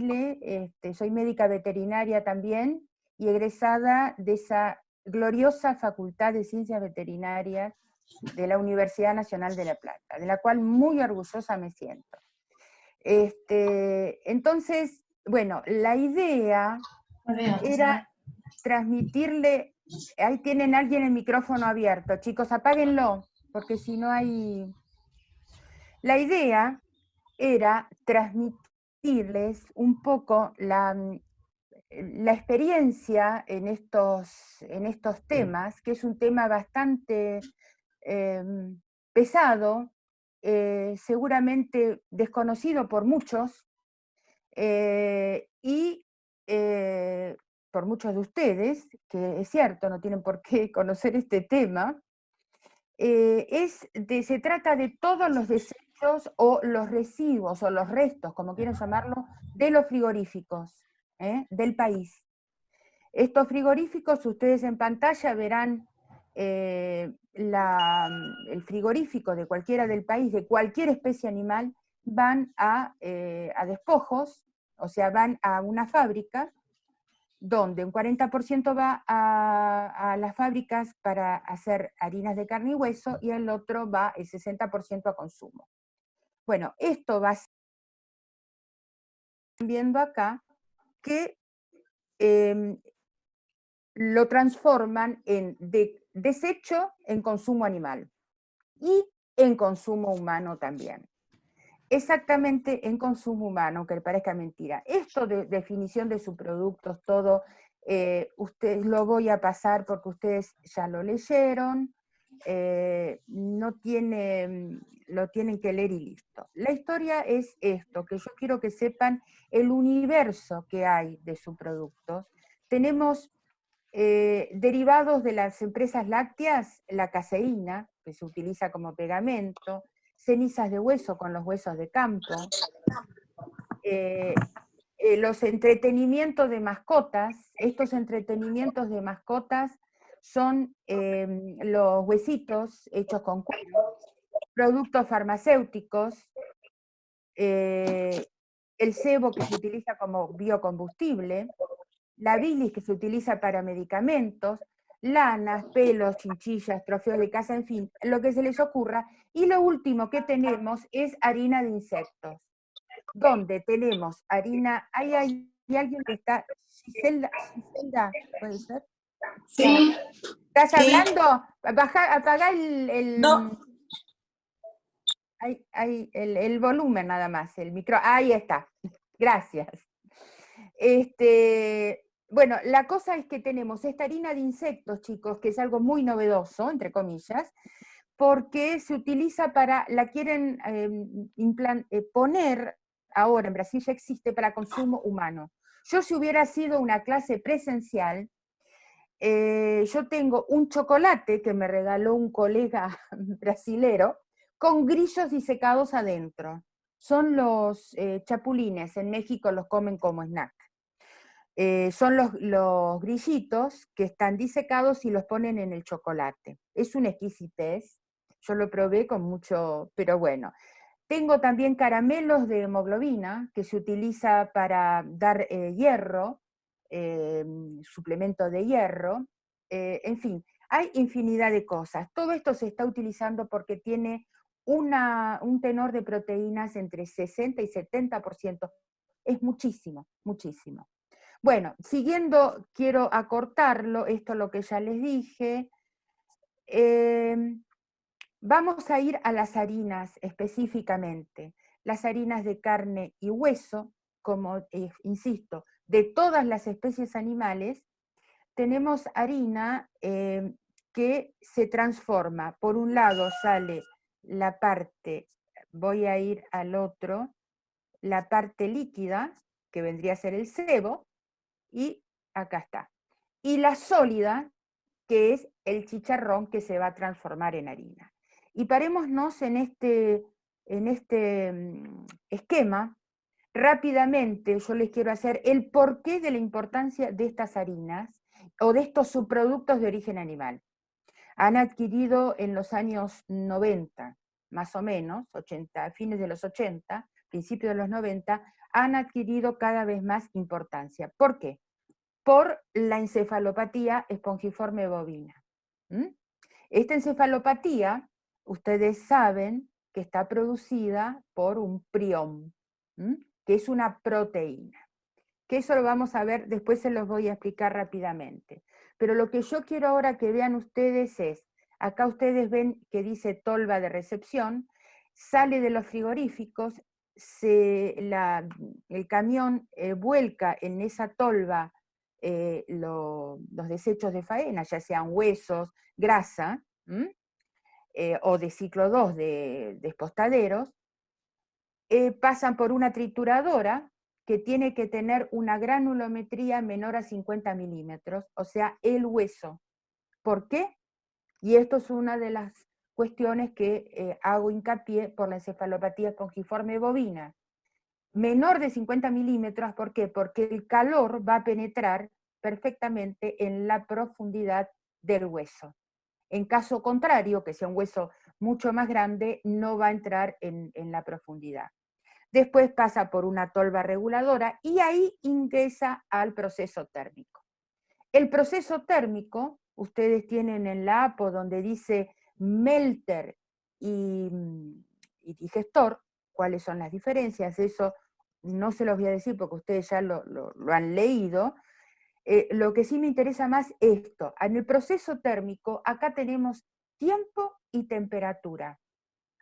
Fraile, soy médica veterinaria también, y egresada de esa gloriosa Facultad de Ciencias Veterinarias de la Universidad Nacional de La Plata, de la cual muy orgullosa me siento. Entonces, bueno, la idea era transmitirle, ahí tienen alguien el micrófono abierto, chicos, apáguenlo, porque si no hay... La idea era transmitirles un poco la experiencia en estos temas, que es un tema bastante pesado, seguramente desconocido por muchos, y por muchos de ustedes, que es cierto, no tienen por qué conocer este tema. Se trata de todos los desechos o los residuos o los restos, como quieran llamarlo, de los frigoríficos del país. Estos frigoríficos, ustedes en pantalla verán el frigorífico de cualquiera del país, de cualquier especie animal, van a despojos, o sea, van a una fábrica, donde un 40% va a las fábricas para hacer harinas de carne y hueso, y el otro va el 60% a consumo. Bueno, esto va viendo acá que lo transforman en desecho en consumo animal y en consumo humano también. Exactamente en consumo humano, aunque le parezca mentira. Esto de definición de subproductos, todo, ustedes lo voy a pasar porque ustedes ya lo leyeron, no lo tienen que leer y listo. La historia es esto, que yo quiero que sepan el universo que hay de subproductos. Tenemos derivados de las empresas lácteas, la caseína, que se utiliza como pegamento, cenizas de hueso con los huesos de campo, los entretenimientos de mascotas. Estos entretenimientos de mascotas son los huesitos hechos con cuero, productos farmacéuticos, el sebo que se utiliza como biocombustible, la bilis que se utiliza para medicamentos, lanas, pelos, chinchillas, trofeos de caza, en fin, lo que se les ocurra. Y lo último que tenemos es harina de insectos, donde tenemos harina, hay alguien que está, Giselda, ¿puede ser? Sí. ¿Estás Sí. hablando? Apagá No. el volumen nada más, el micro, ahí está, gracias. Bueno, la cosa es que tenemos esta harina de insectos, chicos, que es algo muy novedoso, entre comillas, porque se utiliza la quieren poner, ahora en Brasil ya existe, para consumo humano. Yo, si hubiera sido una clase presencial, yo tengo un chocolate que me regaló un colega brasilero, con grillos disecados adentro. Son los chapulines, en México los comen como snack. Son los grillitos que están disecados y los ponen en el chocolate. Es una exquisitez, yo lo probé con mucho, pero bueno. Tengo también caramelos de hemoglobina, que se utiliza para dar hierro, suplemento de hierro, en fin, hay infinidad de cosas. Todo esto se está utilizando porque tiene un tenor de proteínas entre 60 y 70%. Es muchísimo, muchísimo. Bueno, siguiendo, quiero acortarlo, esto es lo que ya les dije. Vamos a ir a las harinas específicamente. Las harinas de carne y hueso, como insisto, de todas las especies animales, tenemos harina que se transforma. Por un lado sale la parte, voy a ir al otro, la parte líquida, que vendría a ser el sebo, y acá está. Y la sólida, que es el chicharrón que se va a transformar en harina. Y parémonos en este esquema. Rápidamente yo les quiero hacer el porqué de la importancia de estas harinas o de estos subproductos de origen animal. Han adquirido en los años 90, más o menos, 80, fines de los 80, principios de los 90, han adquirido cada vez más importancia. ¿Por qué? Por la encefalopatía espongiforme bovina. ¿Mm? Esta encefalopatía, ustedes saben que está producida por un prión, que es una proteína. Que eso lo vamos a ver, después se los voy a explicar rápidamente. Pero lo que yo quiero ahora que vean ustedes es, acá ustedes ven que dice tolva de recepción, sale de los frigoríficos, el camión vuelca en esa tolva los desechos de faena, ya sean huesos, grasa, o de ciclo 2 de despostaderos, pasan por una trituradora que tiene que tener una granulometría menor a 50 milímetros, o sea, el hueso. ¿Por qué? Y esto es una de las cuestiones que hago hincapié por la encefalopatía espongiforme bovina. Menor de 50 milímetros, ¿por qué? Porque el calor va a penetrar perfectamente en la profundidad del hueso. En caso contrario, que sea un hueso mucho más grande, no va a entrar en la profundidad. Después pasa por una tolva reguladora y ahí ingresa al proceso térmico. El proceso térmico, ustedes tienen en la APO donde dice melter y digestor, cuáles son las diferencias, eso no se los voy a decir porque ustedes ya lo han leído. Lo que sí me interesa más es esto. En el proceso térmico, acá tenemos tiempo y temperatura.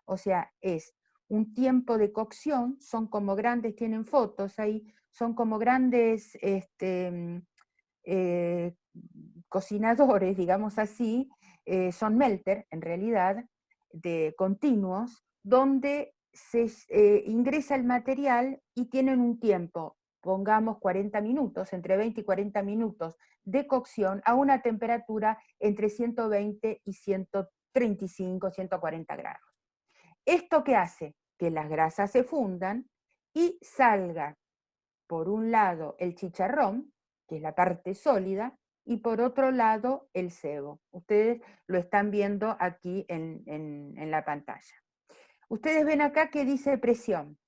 O sea, es un tiempo de cocción, son como grandes, tienen fotos ahí, son como grandes cocinadores, digamos así, son melter en realidad, de continuos, donde se ingresa el material y tienen un tiempo, pongamos 40 minutos, entre 20 y 40 minutos de cocción a una temperatura entre 120 y 135, 140 grados. ¿Esto qué hace? Que las grasas se fundan y salga, por un lado, el chicharrón, que es la parte sólida, y por otro lado, el sebo. Ustedes lo están viendo aquí en la pantalla. Ustedes ven acá que dice presión.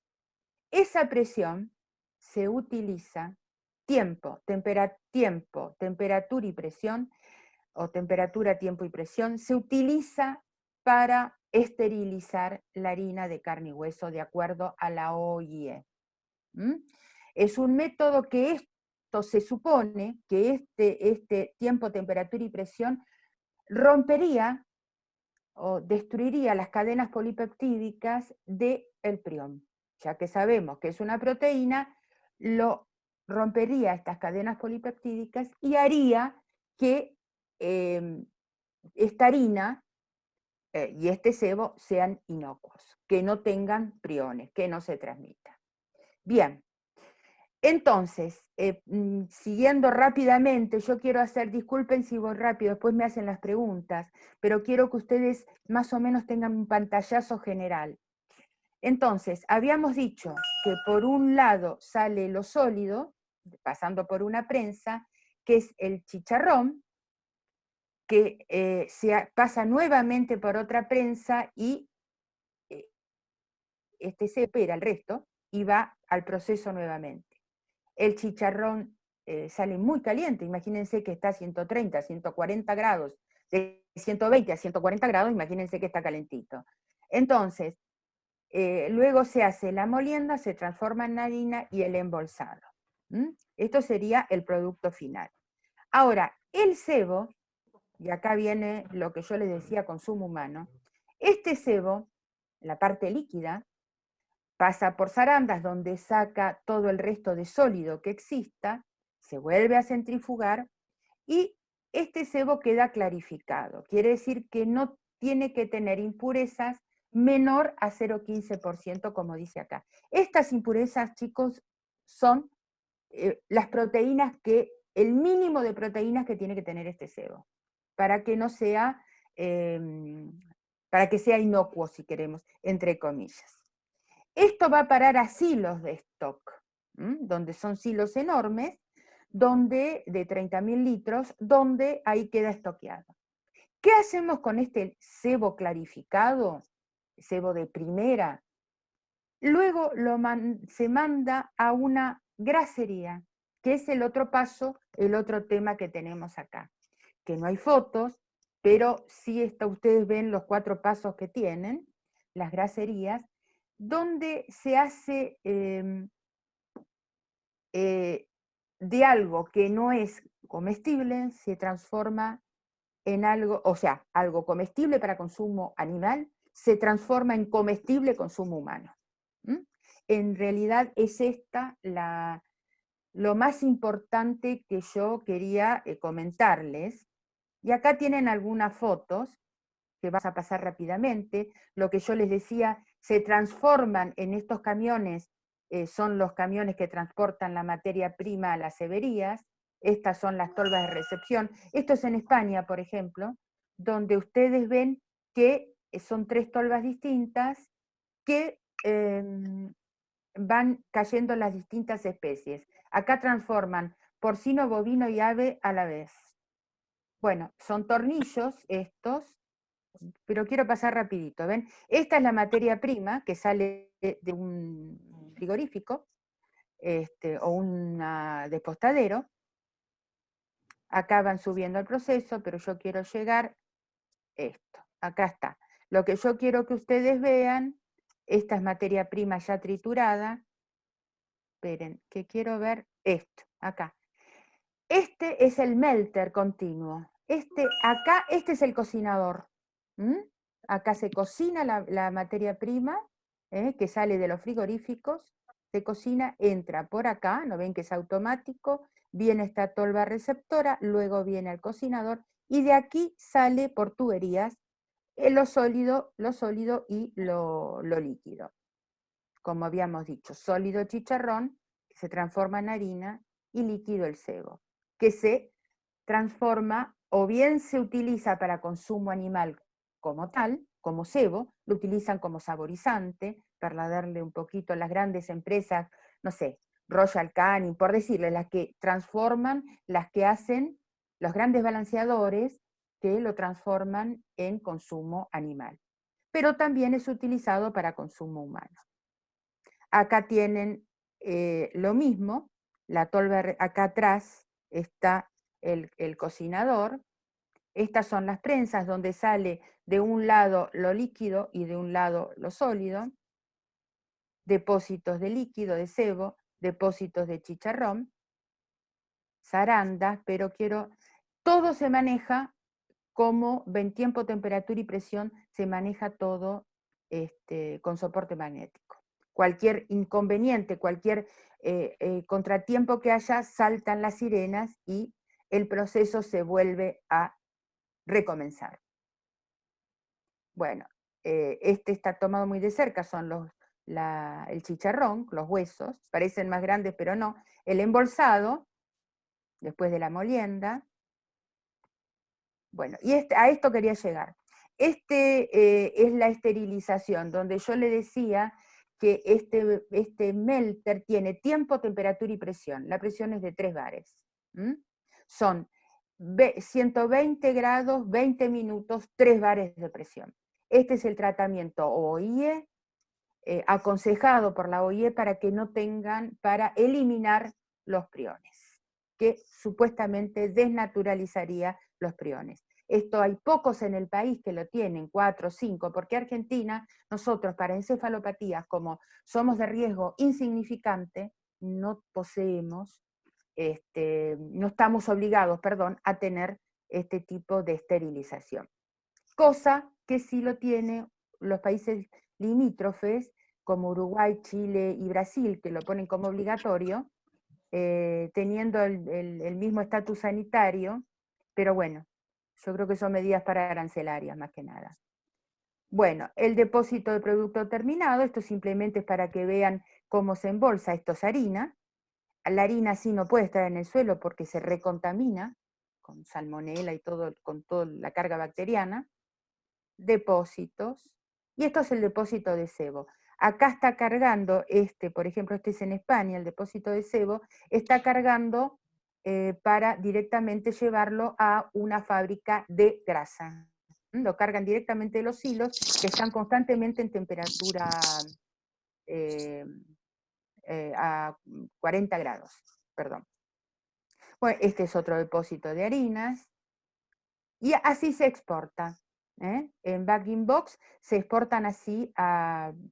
Esa presión se utiliza, tiempo, temperatura y presión, o temperatura, tiempo y presión, se utiliza para esterilizar la harina de carne y hueso de acuerdo a la OIE. Es un método que esto se supone que este tiempo, temperatura y presión rompería o destruiría las cadenas polipeptídicas del prión. Ya que sabemos que es una proteína, lo rompería estas cadenas polipeptídicas y haría que esta harina y este sebo sean inocuos, que no tengan priones, que no se transmitan. Bien, entonces, siguiendo rápidamente, yo quiero hacer, disculpen si voy rápido, después me hacen las preguntas, pero quiero que ustedes más o menos tengan un pantallazo general. Entonces, habíamos dicho que por un lado sale lo sólido, pasando por una prensa, que es el chicharrón, que pasa nuevamente por otra prensa y se espera el resto y va al proceso nuevamente. El chicharrón sale muy caliente, imagínense que está a 130, 140 grados, de 120 a 140 grados, imagínense que está calentito. Entonces, luego se hace la molienda, se transforma en harina y el embolsado. Esto sería el producto final. Ahora, el sebo, y acá viene lo que yo les decía, consumo humano, este sebo, la parte líquida, pasa por zarandas donde saca todo el resto de sólido que exista, se vuelve a centrifugar y este sebo queda clarificado. Quiere decir que no tiene que tener impurezas menor a 0,15%, como dice acá. Estas impurezas, chicos, son las proteínas el mínimo de proteínas que tiene que tener este sebo, para que no sea, para que sea inocuo, si queremos, entre comillas. Esto va a parar a silos de stock, donde son silos enormes, donde, de 30.000 litros, donde ahí queda estoqueado. ¿Qué hacemos con este sebo clarificado, sebo de primera? Luego se manda a una grasería, que es el otro paso, el otro tema que tenemos acá. Que no hay fotos, pero sí ustedes ven los 4 pasos que tienen, las graserías, donde se hace de algo que no es comestible, se transforma en algo, o sea, algo comestible para consumo animal, se transforma en comestible consumo humano. ¿Mm? En realidad es esta lo más importante que yo quería comentarles. Y acá tienen algunas fotos que vas a pasar rápidamente. Lo que yo les decía, se transforman en estos camiones, son los camiones que transportan la materia prima a las ceberías. Estas son las tolvas de recepción. Esto es en España, por ejemplo, donde ustedes ven que son 3 tolvas distintas que van cayendo las distintas especies. Acá transforman porcino, bovino y ave a la vez. Bueno, son tornillos estos, pero quiero pasar rapidito, ¿ven? Esta es la materia prima que sale de un frigorífico o un despostadero. Acá van subiendo el proceso, pero yo quiero llegar esto. Acá está. Lo que yo quiero que ustedes vean, esta es materia prima ya triturada. Esperen, que quiero ver esto, acá. Este es el melter continuo. Acá, este es el cocinador. ¿Mm? Acá se cocina la materia prima que sale de los frigoríficos, se cocina, entra por acá, ¿no ven que es automático? Viene esta tolva receptora, luego viene el cocinador, y de aquí sale por tuberías lo sólido y lo líquido. Como habíamos dicho, sólido chicharrón, que se transforma en harina, y líquido el cebo, que se transforma o bien se utiliza para consumo animal como tal, como cebo, lo utilizan como saborizante, para darle un poquito a las grandes empresas, no sé, Royal Canin, por decirle, las que transforman, las que hacen los grandes balanceadores que lo transforman en consumo animal. Pero también es utilizado para consumo humano. Acá tienen lo mismo, la tolva, acá atrás está el cocinador. Estas son las prensas donde sale de un lado lo líquido y de un lado lo sólido, depósitos de líquido, de cebo, depósitos de chicharrón, zarandas, pero todo se maneja como en tiempo, temperatura y presión, se maneja todo con soporte magnético. Cualquier inconveniente, cualquier contratiempo que haya, saltan las sirenas y el proceso se vuelve a recomenzar. Bueno, este está tomado muy de cerca, son el chicharrón, los huesos, parecen más grandes pero no, el embolsado, después de la molienda. Bueno, y a esto quería llegar. Es la esterilización, donde yo le decía que este melter tiene tiempo, temperatura y presión. La presión es de 3 bares. Son 120 grados, 20 minutos, 3 bares de presión. Este es el tratamiento OIE, aconsejado por la OIE para que no tengan, para eliminar los priones, que supuestamente desnaturalizaría los priones. Esto hay pocos en el país que lo tienen, 4 o 5, porque Argentina, nosotros para encefalopatías, como somos de riesgo insignificante, no poseemos, no estamos obligados, a tener este tipo de esterilización. Cosa que sí lo tienen los países limítrofes, como Uruguay, Chile y Brasil, que lo ponen como obligatorio, teniendo el mismo estatus sanitario, pero bueno, yo creo que son medidas para arancelarias más que nada. Bueno, el depósito de producto terminado, esto simplemente es para que vean cómo se embolsa, esto es harina. La harina sí no puede estar en el suelo porque se recontamina con salmonela y todo, con toda la carga bacteriana. Depósitos, y esto es el depósito de cebo. Acá está cargando, por ejemplo, este es en España, el depósito de cebo, está cargando para directamente llevarlo a una fábrica de grasa. Lo cargan directamente de los hilos, que están constantemente en temperatura a 40 grados, perdón. Bueno, este es otro depósito de harinas, y así se exporta. En Bag Box se exportan así,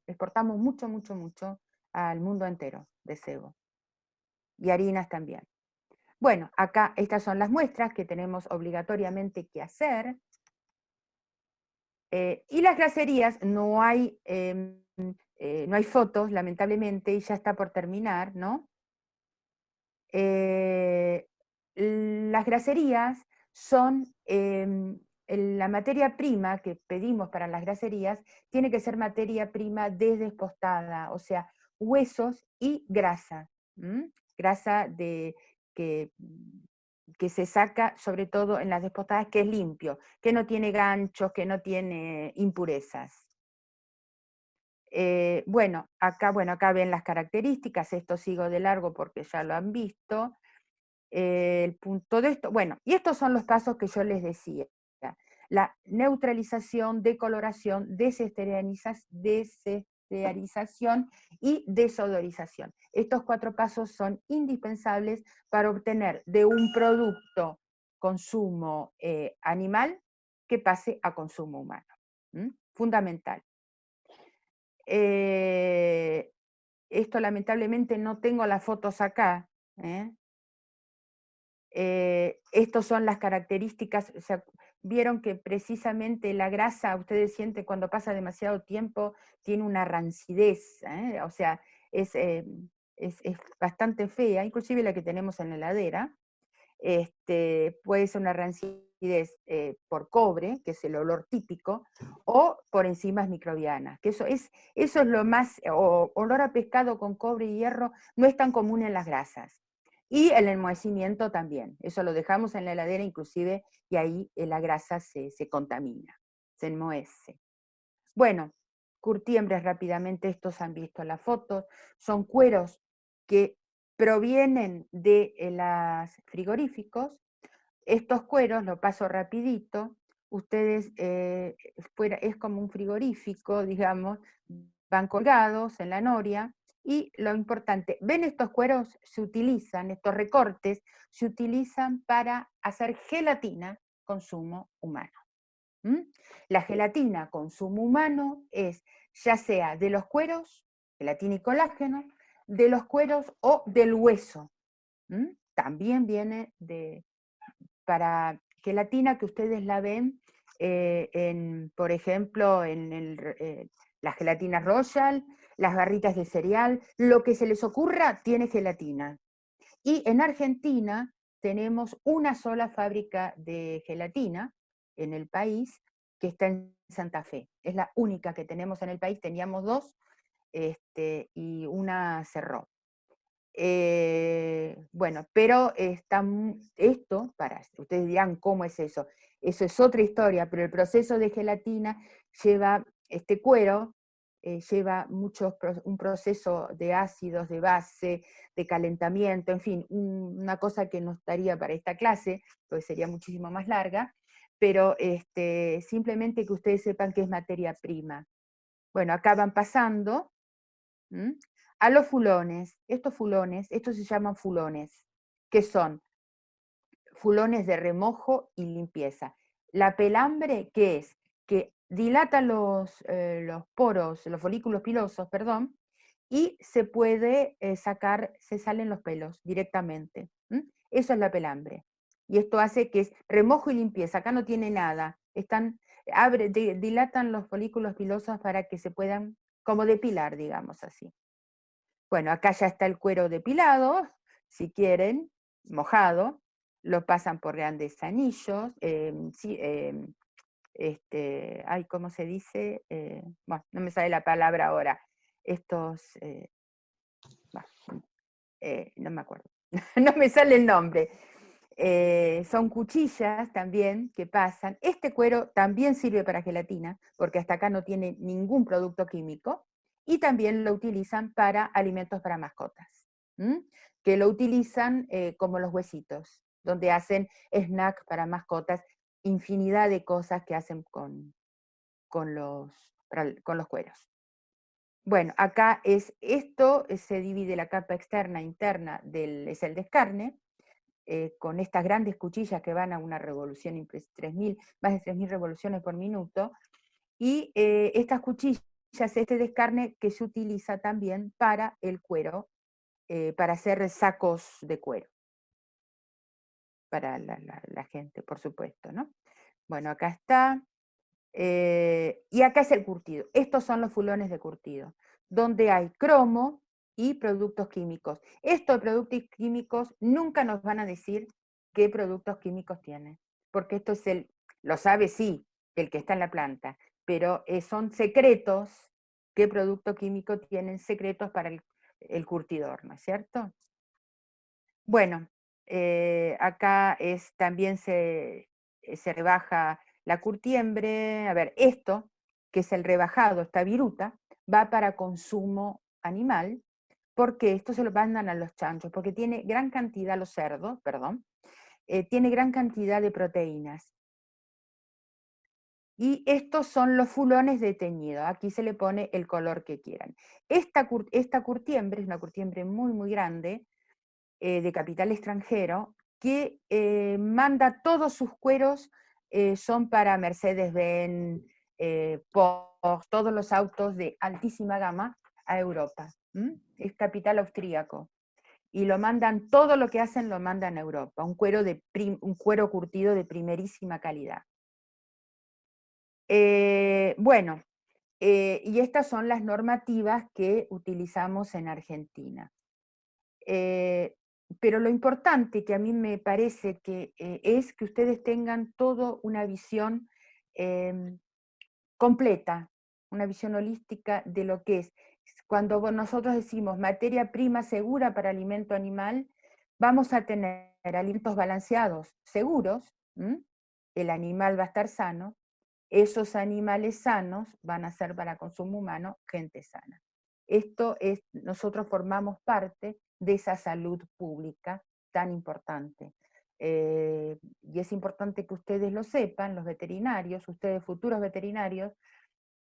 exportamos mucho, mucho, mucho al mundo entero de cebo, y harinas también. Bueno, acá estas son las muestras que tenemos obligatoriamente que hacer. Y las glacerías, no hay fotos, lamentablemente, y ya está por terminar, ¿no? Las graserías son, la materia prima que pedimos para las graserías tiene que ser materia prima desdespostada, o sea, huesos y grasa. Grasa que, que se saca sobre todo en las despostadas, que es limpio, que no tiene ganchos, que no tiene impurezas. Bueno, acá ven las características, esto sigo de largo porque ya lo han visto. El punto de esto, bueno, y estos son los pasos que yo les decía: la neutralización, decoloración, desestearización y desodorización. Estos 4 pasos son indispensables para obtener de un producto consumo animal que pase a consumo humano. Fundamental. Esto lamentablemente no tengo las fotos acá. Estos son las características. O sea, vieron que precisamente la grasa, ustedes sienten cuando pasa demasiado tiempo, tiene una rancidez, o sea, es bastante fea, inclusive la que tenemos en la heladera. Puede ser una rancidez por cobre, que es el olor típico, o por enzimas microbianas, que eso es lo más, o olor a pescado con cobre y hierro, no es tan común en las grasas. Y el enmohecimiento también, eso lo dejamos en la heladera inclusive, y ahí la grasa se contamina, se enmohece. Bueno, curtiembres rápidamente, estos han visto las fotos, son cueros que provienen de los frigoríficos. Estos cueros, lo paso rapidito, ustedes, es como un frigorífico, digamos, van colgados en la noria, y lo importante, ven, estos cueros se utilizan, estos recortes, se utilizan para hacer gelatina consumo humano. La gelatina consumo humano es ya sea de los cueros, gelatina y colágeno, de los cueros o del hueso. También viene para gelatina, que ustedes la ven por ejemplo, las gelatinas Royal, las barritas de cereal, lo que se les ocurra tiene gelatina. Y en Argentina tenemos una sola fábrica de gelatina en el país, que está en Santa Fe. Es la única que tenemos en el país, teníamos 2, y una cerró. Bueno, pero esto, ustedes dirán, ¿cómo es eso? Eso es otra historia, pero el proceso de gelatina lleva, este cuero, lleva un proceso de ácidos, de base, de calentamiento, en fin, una cosa que no estaría para esta clase, porque sería muchísimo más larga, pero simplemente que ustedes sepan que es materia prima. Bueno, acá van pasando a los fulones. Estos se llaman fulones, que son fulones de remojo y limpieza. La pelambre, ¿qué es? Que dilata los poros, los folículos pilosos, perdón, y se puede sacar, se salen los pelos directamente. Eso es la pelambre. Y esto hace que es remojo y limpieza. Acá no tiene nada. Dilatan los folículos pilosos para que se puedan, como depilar, digamos así. Bueno, acá ya está el cuero depilado, si quieren, mojado, lo pasan por grandes anillos, ¿cómo se dice? Bueno, no me sale la palabra ahora. Estos, no me acuerdo, no me sale el nombre. Son cuchillas también que pasan. Este cuero también sirve para gelatina, porque hasta acá no tiene ningún producto químico, y también lo utilizan para alimentos para mascotas, que lo utilizan como los huesitos, donde hacen snack para mascotas, infinidad de cosas que hacen con los cueros. Bueno, acá es esto, se divide la capa externa, interna, es el descarne, con estas grandes cuchillas que van a una revolución, más de 3.000 revoluciones por minuto, y estas cuchillas, este descarne que se utiliza también para el cuero, para hacer sacos de cuero, para la gente, por supuesto, ¿no? Bueno, acá está. Y acá es el curtido. Estos son los fulones de curtido, donde hay cromo y productos químicos. Estos productos químicos nunca nos van a decir qué productos químicos tienen, porque esto es lo sabe sí, el que está en la planta, pero son secretos qué producto químico tienen, secretos para el curtidor, ¿no es cierto? Bueno, acá también se rebaja la curtiembre. A ver, esto, que es el rebajado, esta viruta, va para consumo animal, porque esto se lo mandan a los chanchos, porque tiene gran cantidad, los cerdos, perdón, tiene gran cantidad de proteínas. Y estos son los fulones de teñido, aquí se le pone el color que quieran. Esta curtiembre es una curtiembre muy, muy grande, de capital extranjero, que manda todos sus cueros, son para Mercedes-Benz, Porsche, todos los autos de altísima gama a Europa. Es capital austríaco. Y lo mandan, todo lo que hacen lo mandan a Europa, un cuero curtido de primerísima calidad. Bueno, y estas son las normativas que utilizamos en Argentina. Pero lo importante que a mí me parece que es que ustedes tengan toda una visión completa, una visión holística de lo que es. Cuando nosotros decimos materia prima segura para alimento animal, vamos a tener alimentos balanceados, seguros, el animal va a estar sano, esos animales sanos van a ser para consumo humano gente sana. Nosotros formamos parte de esa salud pública tan importante. Y es importante que ustedes lo sepan, los veterinarios, ustedes futuros veterinarios,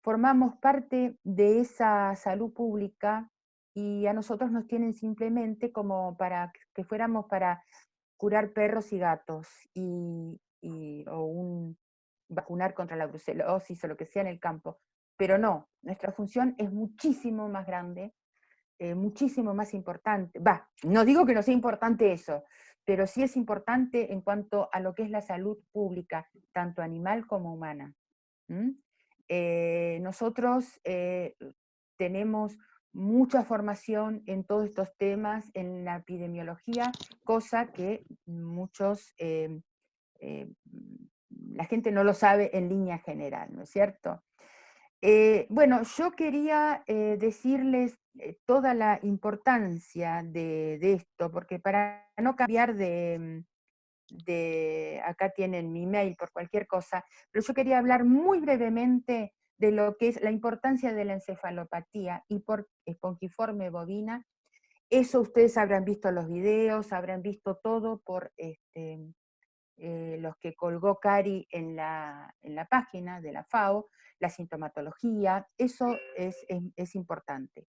formamos parte de esa salud pública y a nosotros nos tienen simplemente como para que fuéramos para curar perros y gatos o vacunar contra la brucelosis o lo que sea en el campo. Pero no, nuestra función es muchísimo más grande, muchísimo más importante. No digo que no sea importante eso, pero sí es importante en cuanto a lo que es la salud pública, tanto animal como humana. Nosotros tenemos mucha formación en todos estos temas, en la epidemiología, cosa que la gente no lo sabe en línea general, ¿no es cierto? Bueno, yo quería decirles toda la importancia de esto, porque para no cambiar acá tienen mi mail por cualquier cosa, pero yo quería hablar muy brevemente de lo que es la importancia de la encefalopatía y por espongiforme bovina. Eso ustedes habrán visto los videos, habrán visto todo por los que colgó Cari en la página de la FAO, la sintomatología, eso es importante.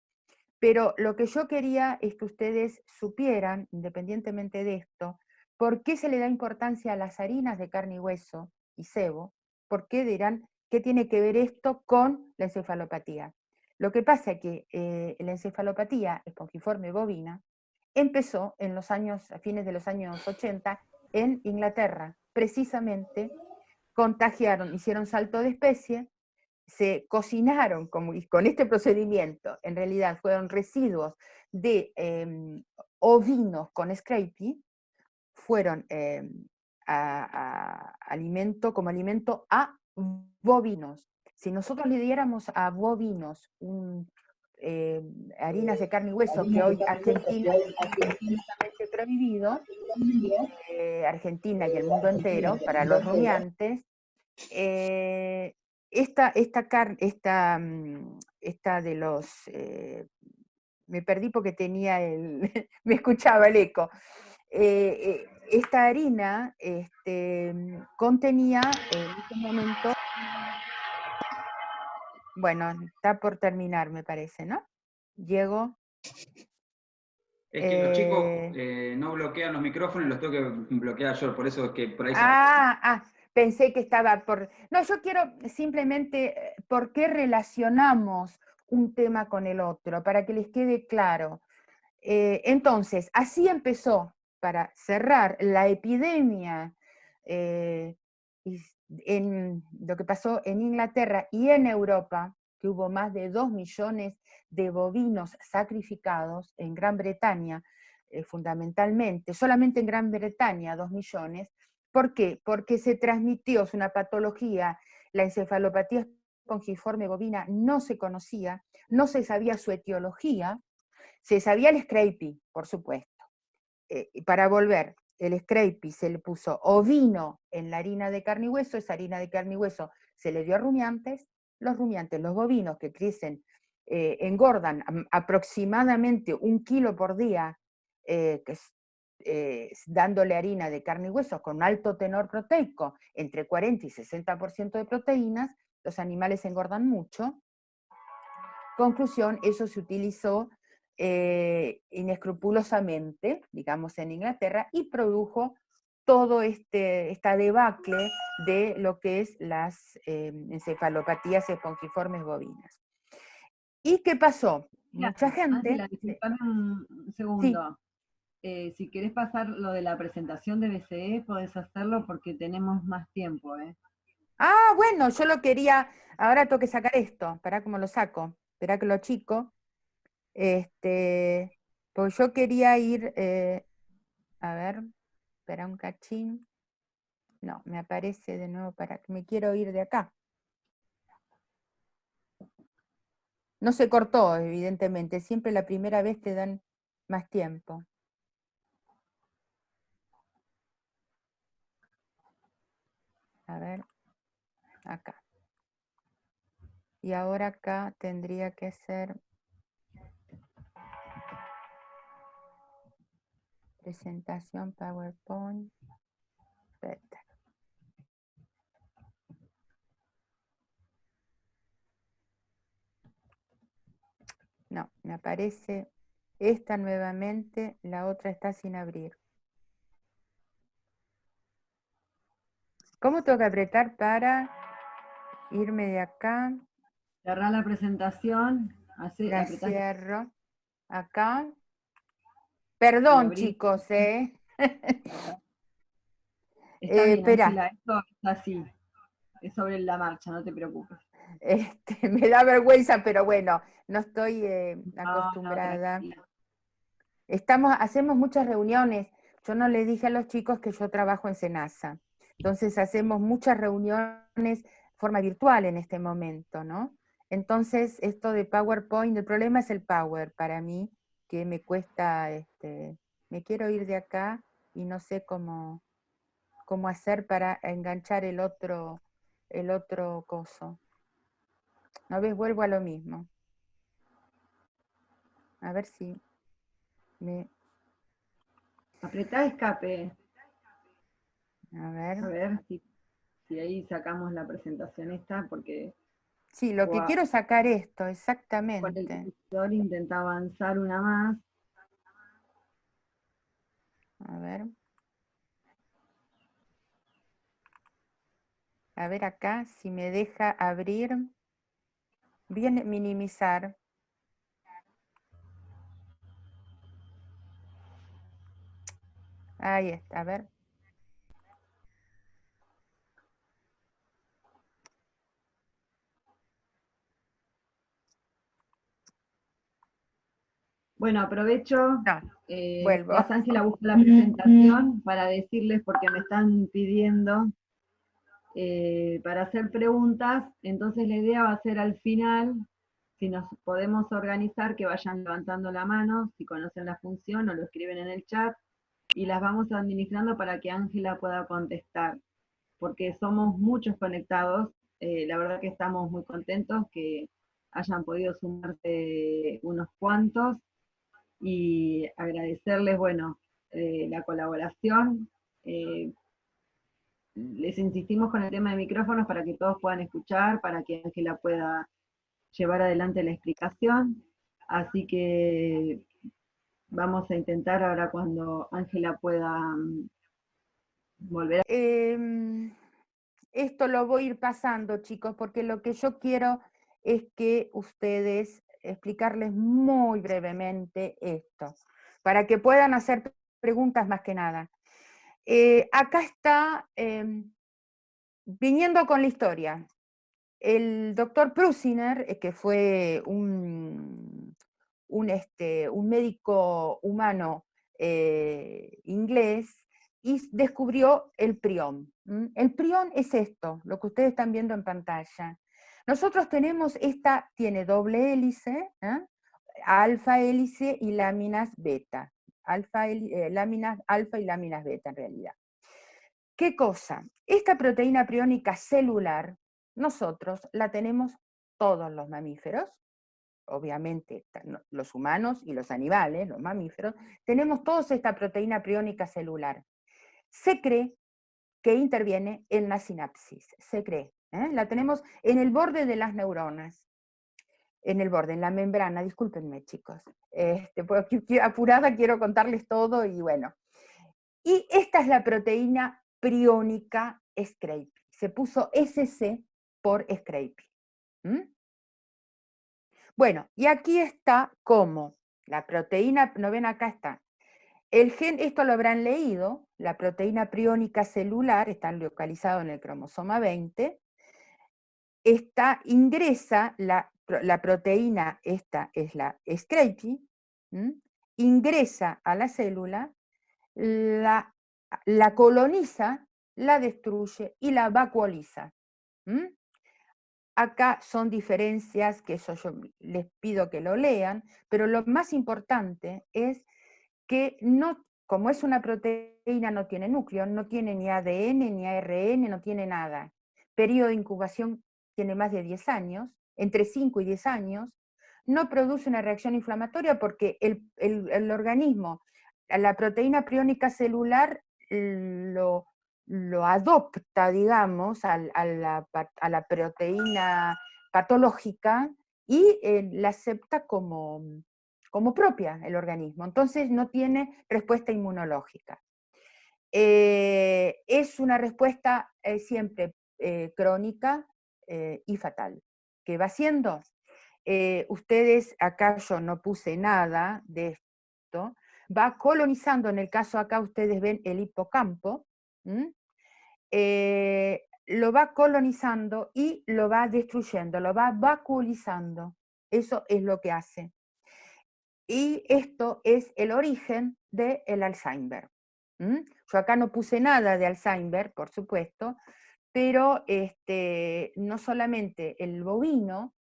Pero lo que yo quería es que ustedes supieran, independientemente de esto, por qué se le da importancia a las harinas de carne y hueso y sebo, por qué dirán, ¿qué tiene que ver esto con la encefalopatía? Lo que pasa es que la encefalopatía espongiforme bovina empezó a fines de los años 80 en Inglaterra, precisamente hicieron salto de especie, se cocinaron con este procedimiento, en realidad fueron residuos de ovinos con scrapie, fueron como alimento a bovinos. Si nosotros le diéramos a bovinos harinas de carne y hueso, que hoy Argentina es completamente prohibido, Argentina y el mundo entero, para los rumiantes, esta de los... me perdí porque tenía me escuchaba el eco. Esta harina contenía en ese momento Bueno, está por terminar, me parece, ¿no? Llego. Es que los chicos no bloquean los micrófonos y los tengo que bloquear yo, por eso es que por ahí Pensé que estaba por... No, yo quiero simplemente, ¿por qué relacionamos un tema con el otro? Para que les quede claro. Entonces, así empezó, para cerrar, la epidemia en lo que pasó en Inglaterra y en Europa, que hubo más de 2 millones de bovinos sacrificados en Gran Bretaña, fundamentalmente, solamente en Gran Bretaña 2 millones. ¿Por qué? Porque se transmitió, es una patología, la encefalopatía espongiforme bovina no se conocía, no se sabía su etiología, se sabía el scrapie, por supuesto. Para volver, el scrapie se le puso ovino en la harina de carne y hueso, esa harina de carne y hueso se le dio a rumiantes, los bovinos que crecen, engordan aproximadamente 1 kilo por día, dándole harina de carne y hueso con alto tenor proteico, entre 40 y 60% de proteínas, los animales engordan mucho. Conclusión, eso se utilizó inescrupulosamente, digamos, en Inglaterra, y produjo todo esta debacle de lo que es las encefalopatías espongiformes bovinas. ¿Y qué pasó? Mucha gente... Ángela, disculpame un segundo. Sí. Si querés pasar lo de la presentación de BCE, podés hacerlo porque tenemos más tiempo, Bueno, yo lo quería... Ahora tengo que sacar esto. Esperá cómo lo saco. Esperá que lo chico. Pues yo quería ir... a ver, espera un cachín. No, me aparece de nuevo para que me quiero ir de acá. No se cortó, evidentemente. Siempre la primera vez te dan más tiempo. A ver, acá. Y ahora acá tendría que ser presentación PowerPoint. Espérate. No, me aparece esta nuevamente, la otra está sin abrir. ¿Cómo tengo que apretar para irme de acá? Cerrá la presentación, La apretá cierro. Acá. Perdón, chicos, Está bien, espera. Ángela, esto es así, es sobre la marcha, no te preocupes. Me da vergüenza, pero bueno, no estoy No, acostumbrada. tranquila. Hacemos muchas reuniones. Yo no le dije a los chicos que yo trabajo en Senasa. Entonces hacemos muchas reuniones de forma virtual en este momento, ¿no? Entonces, esto de PowerPoint, el problema es el Power para mí, que me cuesta, me quiero ir de acá y no sé cómo hacer para enganchar el otro coso. ¿No ves? Vuelvo a lo mismo. A ver si me... Apretá escape. A ver. A ver si ahí sacamos la presentación esta, porque Sí, lo que quiero sacar esto, con el exactamente. cursor intenta avanzar una más. A ver. A ver acá si me deja abrir. Bien, minimizar. Ahí está, a ver. Bueno, aprovecho, No, vuelvo. mientras Ángela busca la presentación, para decirles, porque me están pidiendo para hacer preguntas, entonces la idea va a ser al final, si nos podemos organizar, que vayan levantando la mano, si conocen la función o lo escriben en el chat, y las vamos administrando para que Ángela pueda contestar, porque somos muchos conectados, la verdad que estamos muy contentos que hayan podido sumarse unos cuantos, y agradecerles, bueno, la colaboración. Les insistimos con el tema de micrófonos para que todos puedan escuchar, para que Ángela pueda llevar adelante la explicación, así que vamos a intentar ahora cuando Ángela pueda volver a... Esto lo voy a ir pasando, chicos, porque lo que yo quiero es que ustedes explicarles muy brevemente esto, para que puedan hacer preguntas más que nada. Acá está, viniendo con la historia, el doctor Prusiner, que fue un médico humano inglés, y descubrió el prión. El prión es esto, lo que ustedes están viendo en pantalla. Nosotros tenemos tiene doble hélice, alfa hélice y láminas beta. Láminas alfa y láminas beta en realidad. ¿Qué cosa? Esta proteína priónica celular, nosotros la tenemos todos los mamíferos, obviamente los humanos y los animales, los mamíferos, tenemos todos esta proteína priónica celular. Se cree que interviene en la sinapsis, se cree. La tenemos en el borde de las neuronas, en el borde, en la membrana, discúlpenme chicos, porque apurada quiero contarles todo y bueno. Y esta es la proteína priónica Scrapie, se puso SC por Scrapie. Bueno, y aquí está como la proteína, ¿no ven? Acá está. El gen, esto lo habrán leído, la proteína priónica celular, está localizado en el cromosoma 20, ingresa la proteína, esta es la Scrapie, ingresa a la célula, la coloniza, la destruye y la vacuoliza. Acá son diferencias que eso yo les pido que lo lean, pero lo más importante es que no, como es una proteína, no tiene núcleo, no tiene ni ADN, ni ARN, no tiene nada. Periodo de incubación tiene más de 10 años, entre 5 y 10 años, no produce una reacción inflamatoria porque el organismo, la proteína priónica celular lo adopta, digamos, a la proteína patológica y la acepta como propia el organismo. Entonces no tiene respuesta inmunológica. Es una respuesta siempre crónica y fatal. ¿Qué va haciendo? Ustedes, acá yo no puse nada de esto, va colonizando, en el caso acá ustedes ven el hipocampo, lo va colonizando y lo va destruyendo, lo va vacuolizando. Eso es lo que hace. Y esto es el origen del Alzheimer. Yo acá no puse nada de Alzheimer, por supuesto, pero no solamente el bovino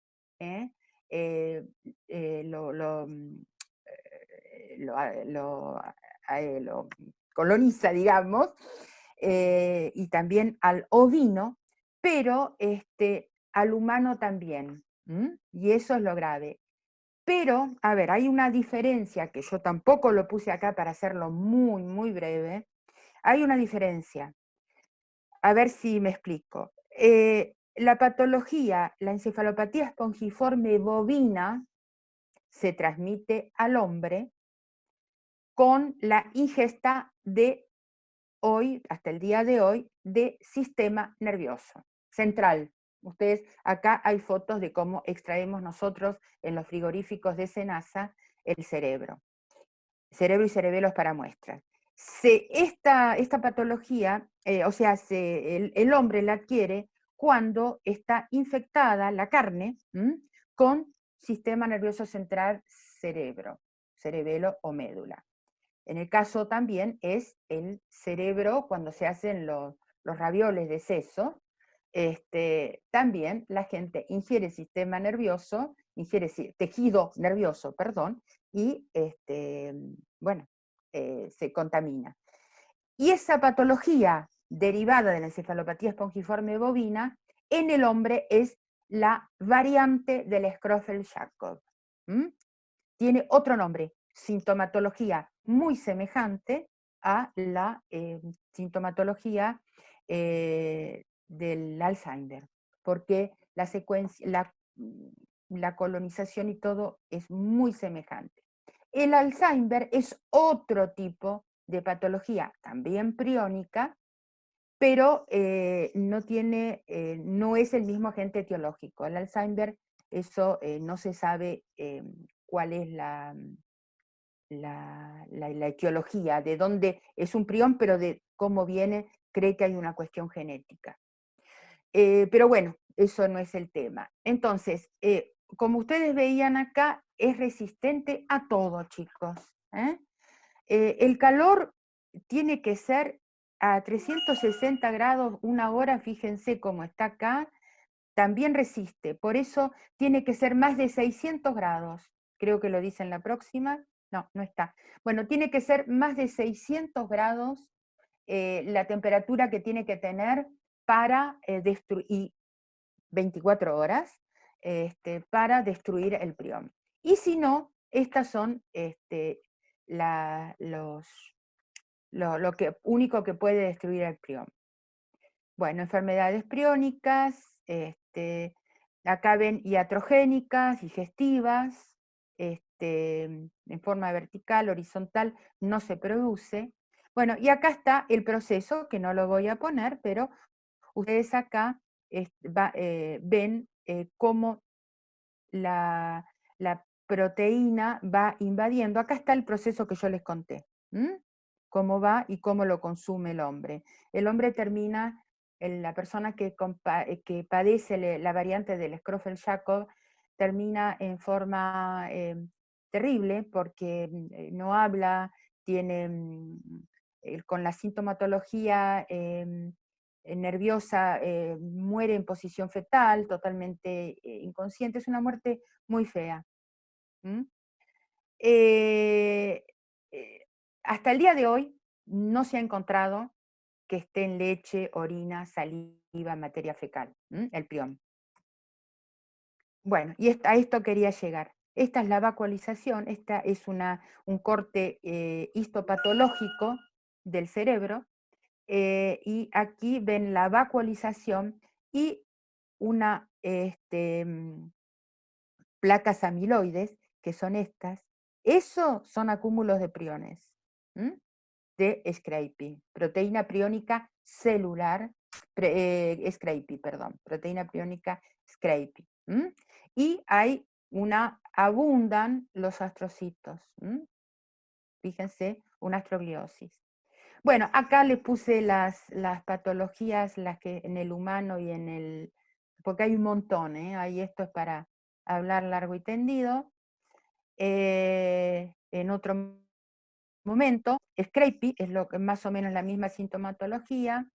lo coloniza, digamos, y también al ovino, pero al humano también. Y eso es lo grave. Pero, a ver, hay una diferencia que yo tampoco lo puse acá para hacerlo muy, muy breve. Hay una diferencia. A ver si me explico. La patología, la encefalopatía espongiforme bovina, se transmite al hombre con la ingesta de hoy, hasta el día de hoy, de sistema nervioso central. Ustedes, acá hay fotos de cómo extraemos nosotros en los frigoríficos de Senasa el cerebro y cerebelos para muestras. Esta patología, o sea, el hombre la adquiere cuando está infectada la carne con sistema nervioso central cerebelo o médula. En el caso también es el cerebro, cuando se hacen los ravioles de seso, también la gente ingiere sistema nervioso, ingiere tejido nervioso, perdón, y bueno, se contamina. Y esa patología derivada de la encefalopatía espongiforme bovina, en el hombre es la variante del Creutzfeldt-Jakob. Tiene otro nombre, sintomatología muy semejante a la sintomatología del Alzheimer, porque la colonización y todo es muy semejante. El Alzheimer es otro tipo de patología, también priónica, pero no es el mismo agente etiológico. El Alzheimer, eso no se sabe cuál es la etiología, de dónde es un prión, pero de cómo viene, cree que hay una cuestión genética. Pero bueno, eso no es el tema. Entonces, como ustedes veían acá, es resistente a todo, chicos. El calor tiene que ser a 360 grados, una hora, fíjense cómo está acá, también resiste. Por eso tiene que ser más de 600 grados. Creo que lo dice en la próxima. No, no está. Bueno, tiene que ser más de 600 grados la temperatura que tiene que tener para destruir, 24 horas, para destruir el prión. Y si no, estas son lo único que puede destruir el prión. Bueno, enfermedades priónicas, acá ven iatrogénicas, digestivas, en forma vertical, horizontal, no se produce. Bueno, y acá está el proceso, que no lo voy a poner, pero ustedes acá ven cómo la proteína va invadiendo. Acá está el proceso que yo les conté. Cómo va y cómo lo consume el hombre. El hombre termina, la persona que padece la variante del Creutzfeldt-Jakob termina en forma terrible porque no habla, tiene con la sintomatología nerviosa, muere en posición fetal, totalmente inconsciente, es una muerte muy fea. Eh, eh, Hasta el día de hoy no se ha encontrado que esté en leche, orina, saliva, materia fecal, el prión. Bueno, y a esto quería llegar. Esta es la vacuolización, esta es un corte histopatológico del cerebro, y aquí ven la vacuolización y una placas amiloides, que son estas. Eso son acúmulos de priones, de Scrapie, proteína priónica celular, Scrapie, perdón, proteína priónica Scrapie. Y abundan los astrocitos. Fíjense, una astrogliosis. Bueno, acá les puse las patologías, las que en el humano y porque hay un montón, ahí esto es para hablar largo y tendido. En otro momento, Scrapie es más o menos la misma sintomatología.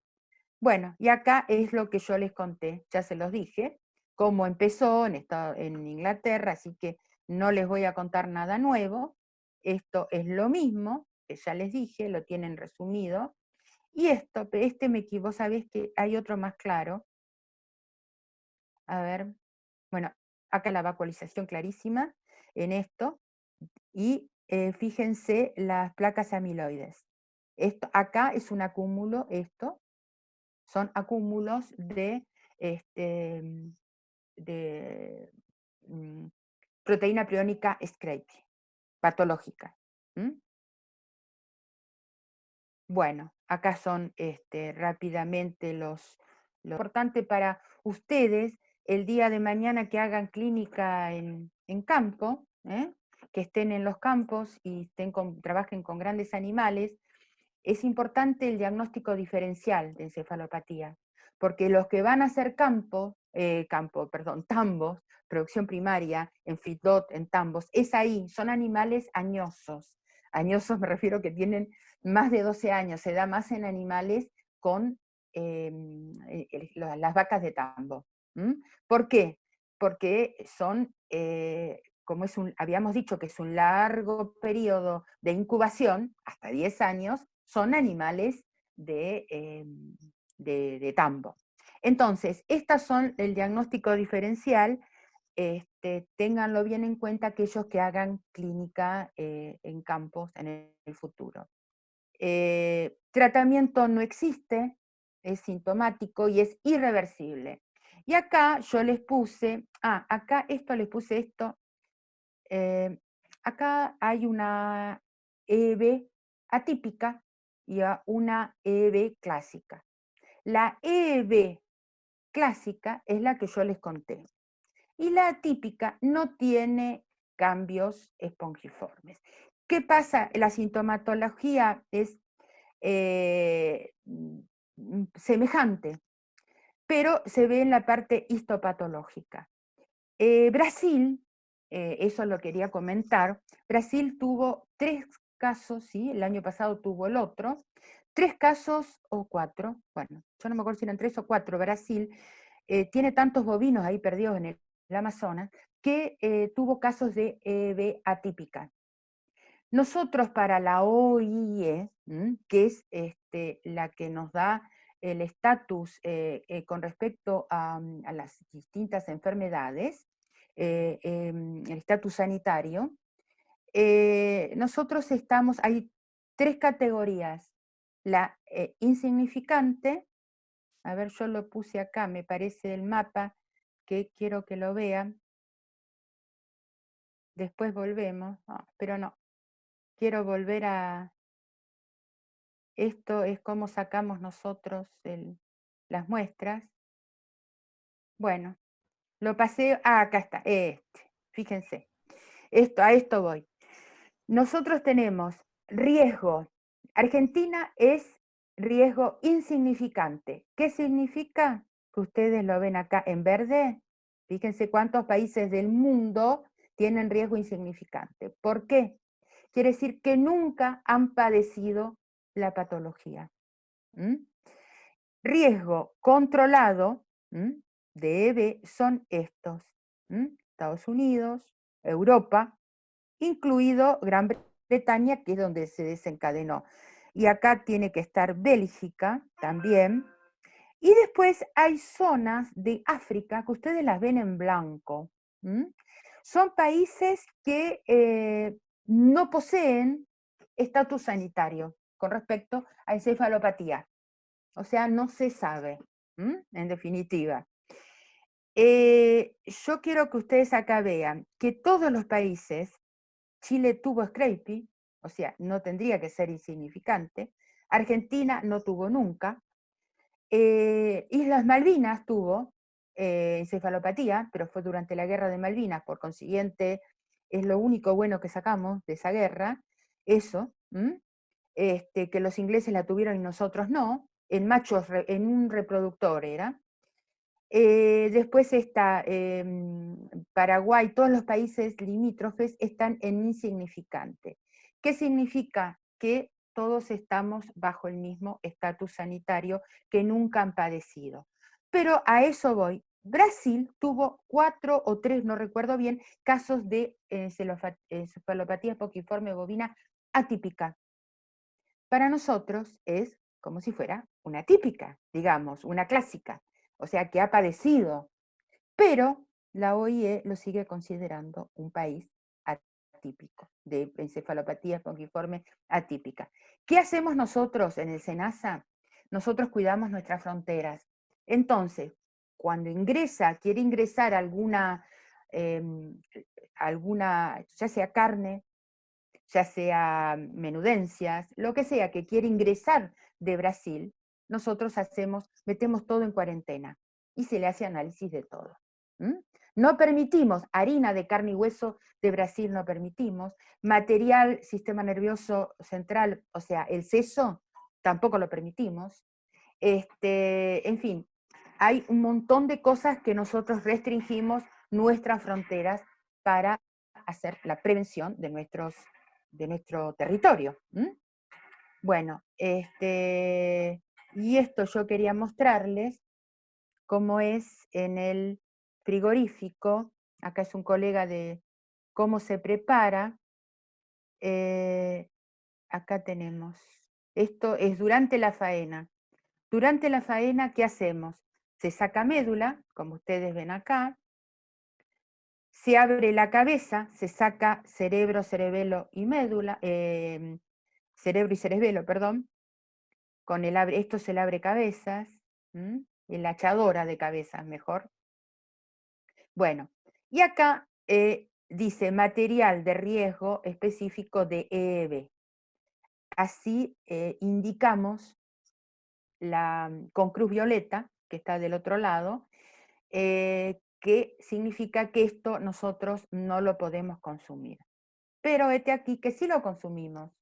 Bueno, y acá es lo que yo les conté, ya se los dije, cómo empezó en Inglaterra, así que no les voy a contar nada nuevo. Esto es lo mismo, que ya les dije, lo tienen resumido. Y me equivoco, ¿sabés que hay otro más claro? A ver, bueno, acá la vacuolización clarísima en esto. Y fíjense las placas amiloides. Acá es un acúmulo, son acúmulos de proteína priónica Scrapie, patológica. Bueno, acá son rápidamente lo importante para ustedes el día de mañana que hagan clínica en campo, que estén en los campos y trabajen con grandes animales. Es importante el diagnóstico diferencial de encefalopatía, porque los que van a hacer tambos, producción primaria, en feedlot, en tambos, es ahí, son animales añosos. Añosos me refiero que tienen más de 12 años, se da más en animales con las vacas de tambo. ¿Por qué? Porque son, como habíamos dicho que es un largo periodo de incubación, hasta 10 años, son animales de tambo. Entonces, estas son el diagnóstico diferencial. Ténganlo bien en cuenta aquellos que hagan clínica en campos en el futuro. Tratamiento no existe, es sintomático y es irreversible. Y acá yo les puse, acá esto les puse esto, acá hay una EB atípica y una EB clásica. La EB clásica es la que yo les conté. Y la atípica no tiene cambios espongiformes. ¿Qué pasa? La sintomatología es semejante, pero se ve en la parte histopatológica. Brasil, eso lo quería comentar, Brasil tuvo 3 casos, ¿sí? El año pasado tuvo el otro, 3 casos o 4, bueno, yo no me acuerdo si eran 3 o 4, Brasil tiene tantos bovinos ahí perdidos en el Amazonas, que tuvo casos de EB atípica. Nosotros para la OIE, que es la que nos da el estatus con respecto a las distintas enfermedades, el estatus sanitario, nosotros estamos, hay 3 categorías. La insignificante, a ver, yo lo puse acá, me parece el mapa, que quiero que lo vean. Después volvemos, pero no, quiero volver a... Esto es cómo sacamos nosotros las muestras. Bueno, lo pasé, acá está, fíjense, a esto voy. Nosotros tenemos riesgo, Argentina es riesgo insignificante. ¿Qué significa? Que ustedes lo ven acá en verde. Fíjense cuántos países del mundo tienen riesgo insignificante. ¿Por qué? Quiere decir que nunca han padecido la patología. Riesgo controlado de EB son estos. Estados Unidos, Europa, incluido Gran Bretaña, que es donde se desencadenó. Y acá tiene que estar Bélgica también. Y después hay zonas de África que ustedes las ven en blanco. Son países que no poseen estatus sanitario con respecto a encefalopatía. O sea, no se sabe, en definitiva. Yo quiero que ustedes acá vean que todos los países, Chile tuvo Scrapie, o sea, no tendría que ser insignificante, Argentina no tuvo nunca, Islas Malvinas tuvo encefalopatía, pero fue durante la guerra de Malvinas, por consiguiente, es lo único bueno que sacamos de esa guerra, eso, que los ingleses la tuvieron y nosotros no, en machos, en un reproductor era. Después está Paraguay, todos los países limítrofes están en insignificante. ¿Qué significa? Que todos estamos bajo el mismo estatus sanitario, que nunca han padecido. Pero a eso voy. Brasil tuvo 4 o 3, no recuerdo bien, casos de encefalopatía espongiforme bovina atípica. Para nosotros es como si fuera una típica, digamos, una clásica, o sea, que ha padecido, pero la OIE lo sigue considerando un país atípico, de encefalopatía espongiforme atípica. ¿Qué hacemos nosotros en el SENASA? Nosotros cuidamos nuestras fronteras. Entonces, cuando quiere ingresar alguna, ya sea carne, ya sea menudencias, lo que sea que quiere ingresar de Brasil, nosotros metemos todo en cuarentena y se le hace análisis de todo. No permitimos harina de carne y hueso de Brasil, no permitimos, material sistema nervioso central, o sea, el seso, tampoco lo permitimos. En fin, hay un montón de cosas que nosotros restringimos nuestras fronteras para hacer la prevención de nuestro territorio. Bueno, y esto yo quería mostrarles cómo es en el frigorífico. Acá es un colega de cómo se prepara. Acá tenemos. Esto es durante la faena. Durante la faena, ¿qué hacemos? Se saca médula, como ustedes ven acá, se abre la cabeza, se saca cerebro, cerebelo y médula, cerebro y cerebelo, perdón, esto se le abre cabezas, la hachadora de cabezas, mejor, Bueno, y acá dice material de riesgo específico de EEB. Así indicamos con cruz violeta, que está del otro lado, que significa que esto nosotros no lo podemos consumir. Pero vete aquí que sí lo consumimos,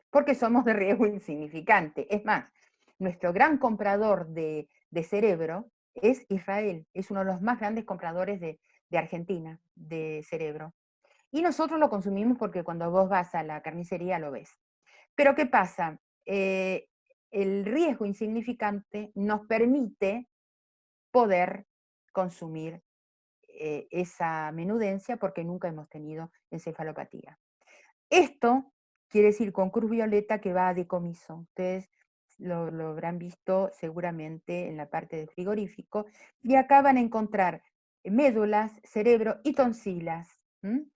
porque somos de riesgo insignificante. Es más, nuestro gran comprador de cerebro es Israel, es uno de los más grandes compradores de Argentina de cerebro. Y nosotros lo consumimos porque cuando vos vas a la carnicería lo ves. Pero ¿qué pasa? El riesgo insignificante nos permite poder consumir esa menudencia porque nunca hemos tenido encefalopatía. Esto quiere decir con cruz violeta que va a decomiso. Ustedes lo habrán visto seguramente en la parte del frigorífico. Y acá van a encontrar médulas, cerebro y tonsilas,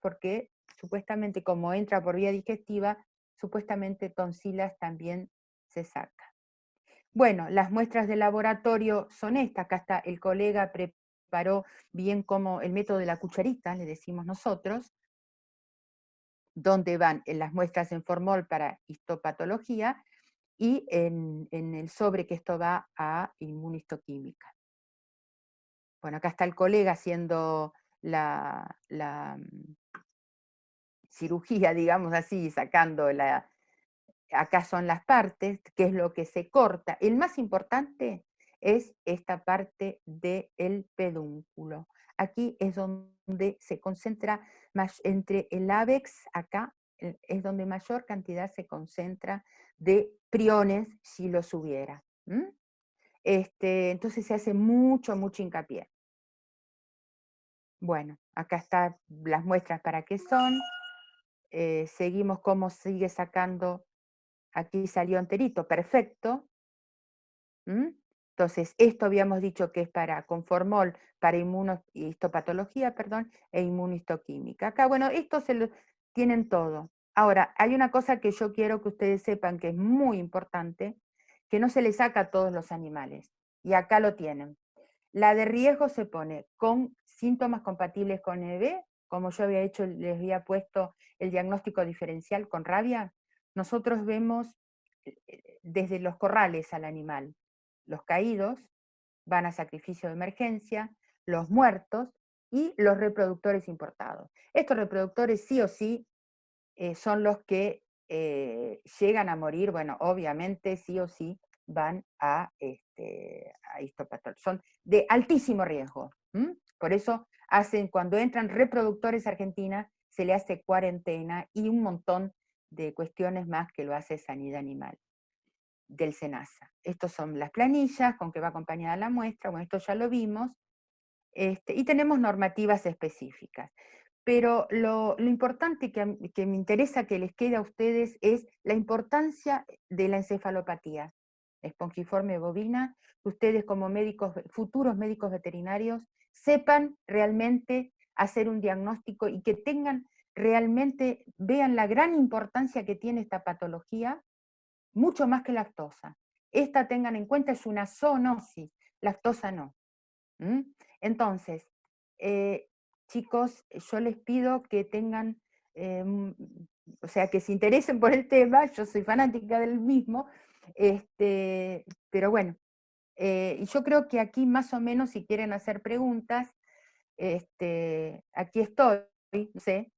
porque supuestamente como entra por vía digestiva, supuestamente tonsilas también se saca. Bueno, las muestras de laboratorio son estas. Acá está, el colega preparó bien como el método de la cucharita, le decimos nosotros, donde van en las muestras en formol para histopatología y en el sobre que esto va a inmunistoquímica. Bueno, acá está el colega haciendo la cirugía, digamos así, sacando acá son las partes, que es lo que se corta. El más importante es esta parte del pedúnculo. Aquí es donde se concentra más, entre el ápex, acá, es donde mayor cantidad se concentra de priones, si los hubiera. Entonces se hace mucho hincapié. Bueno, acá están las muestras para qué son. Seguimos cómo sigue sacando. Aquí salió enterito, perfecto. Entonces, esto habíamos dicho que es con formol, para histopatología, perdón, e inmunistoquímica. Acá, bueno, esto tienen todo. Ahora, hay una cosa que yo quiero que ustedes sepan que es muy importante, que no se le saca a todos los animales. Y acá lo tienen. La de riesgo se pone con síntomas compatibles con EB, como yo había hecho, les había puesto el diagnóstico diferencial con rabia. Nosotros vemos desde los corrales al animal. Los caídos van a sacrificio de emergencia, los muertos y los reproductores importados. Estos reproductores sí o sí son los que llegan a morir, bueno, obviamente sí o sí van a histopatología. Son de altísimo riesgo. Por eso cuando entran reproductores a Argentina, se le hace cuarentena y un montón de cuestiones más que lo hace Sanidad Animal del SENASA. Estas son las planillas con que va acompañada la muestra, bueno, esto ya lo vimos, y tenemos normativas específicas. Pero lo importante que me interesa que les quede a ustedes es la importancia de la encefalopatía espongiforme bovina, que ustedes como futuros médicos veterinarios, sepan realmente hacer un diagnóstico y que realmente vean la gran importancia que tiene esta patología, mucho más que lactosa. Esta, tengan en cuenta, es una zoonosis, lactosa no. Entonces, chicos, yo les pido que tengan, o sea, que se interesen por el tema, yo soy fanática del mismo, pero bueno, yo creo que aquí más o menos, si quieren hacer preguntas, aquí estoy, no sé,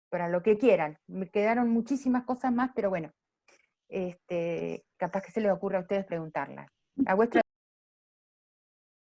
para lo que quieran. Me quedaron muchísimas cosas más, pero bueno, capaz que se les ocurra a ustedes preguntarlas. A vuestra